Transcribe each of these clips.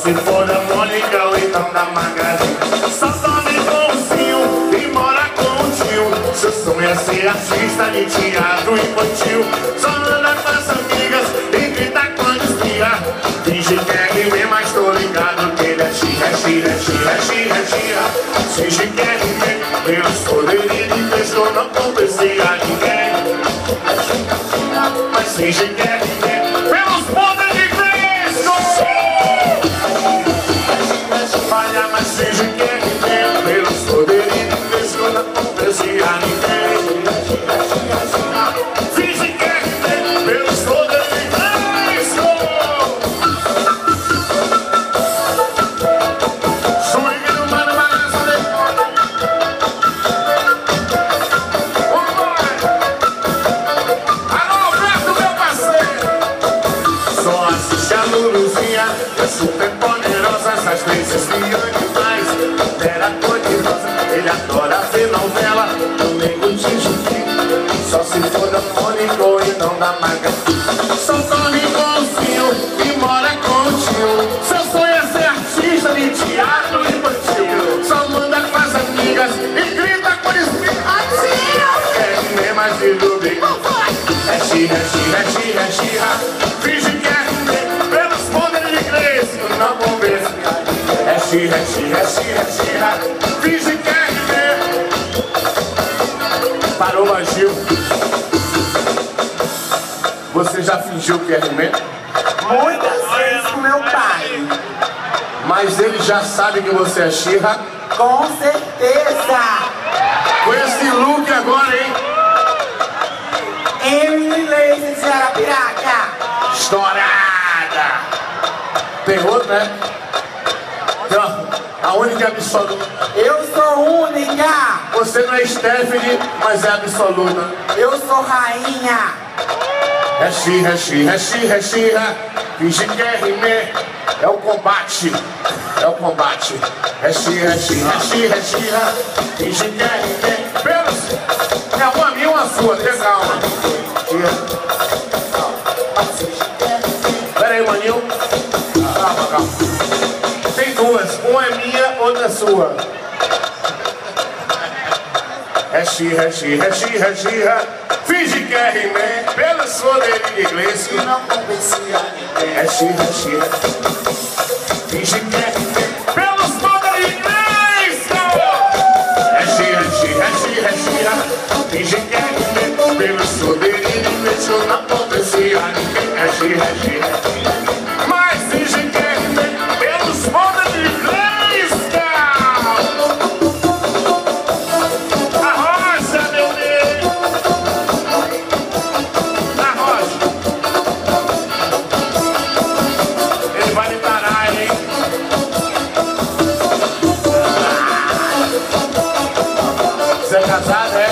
se for da Mônica ou então da Magazine. Só dorme com o Zinho e mora com o tio. Seu sonho é ser artista de teatro infantil. Só anda com as amigas e grita quando espia. Finge que é rime, mas tô ligado que ele é xirra, xirra, xirra, xirra, xirra. Finge que é rime, pelos poderes de Cristo não convencia ninguém. Mas finge que é rime, pelos poderes de Cristo. Falha, mas finge que é rime, pelos poderes de Cristo não convencia ninguém. Finge que é rime, pelos poderes de Cristo. Swing, mano, balança de foda. Alô, Alberto, meu parceiro. Só assiste a Luluzinha, é super poderosa, essas três animais. Era cor de rosa, ele adora ver novela. O nego de Juquim, só se for da Mônica ou então da Magazine. Só dorme com o Zinho e mora com o tio. Seu sonho é ser artista de teatro infantil. Só manda com as amigas e grita com espinho. É rime, mas ilude. É xirra, xirra, xirra, xirra. Finge que é rime, pelos poderes de Cristo não convence. É xirra, xirra, xirra, xirra. Finge que é rime. Parou, Magil. Você já fingiu que é rime? Muitas vezes com meu pai. Mas ele já sabe que você é xirra? Com certeza. Com esse look agora, hein? Emily Leite de Arapiraca. Estourada! Tem outro, né? Então, a única absoluta. Eu sou única. Você não é Stephanie, mas é absoluta. Eu sou rainha. É xirra, é xirra, é xirra, é xirra. Finge que é rime. É o combate. É o combate. É xirra, é xirra, é xirra, é xirra. Finge que é rime. Pelos. É uma minha e uma sua, tenha calma. Pera aí, maninho. Calma, calma. Tem duas. Uma é minha, outra é sua. É xirra, é xirra, é xirra, é xirra. Finge que é rime, pelo poderes de inglês que não convencia ninguém. É xirra, é xirra. Finge que é rime, pelos poderes de inglês. É xirra, é xirra, é xirra, é xirra. Finge que é rime, pelos poderes de inglês que não convencia ninguém. É xirra, é xirra. Mas finge que é rime, pelos poderes de inglês. Você é casado, é?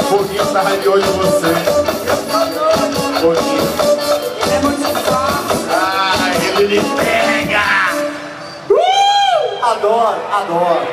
Pouquinho tava de olho em você. Pouquinho. Ele é muito forte. Ah, ele lhe pega! Adoro, adoro.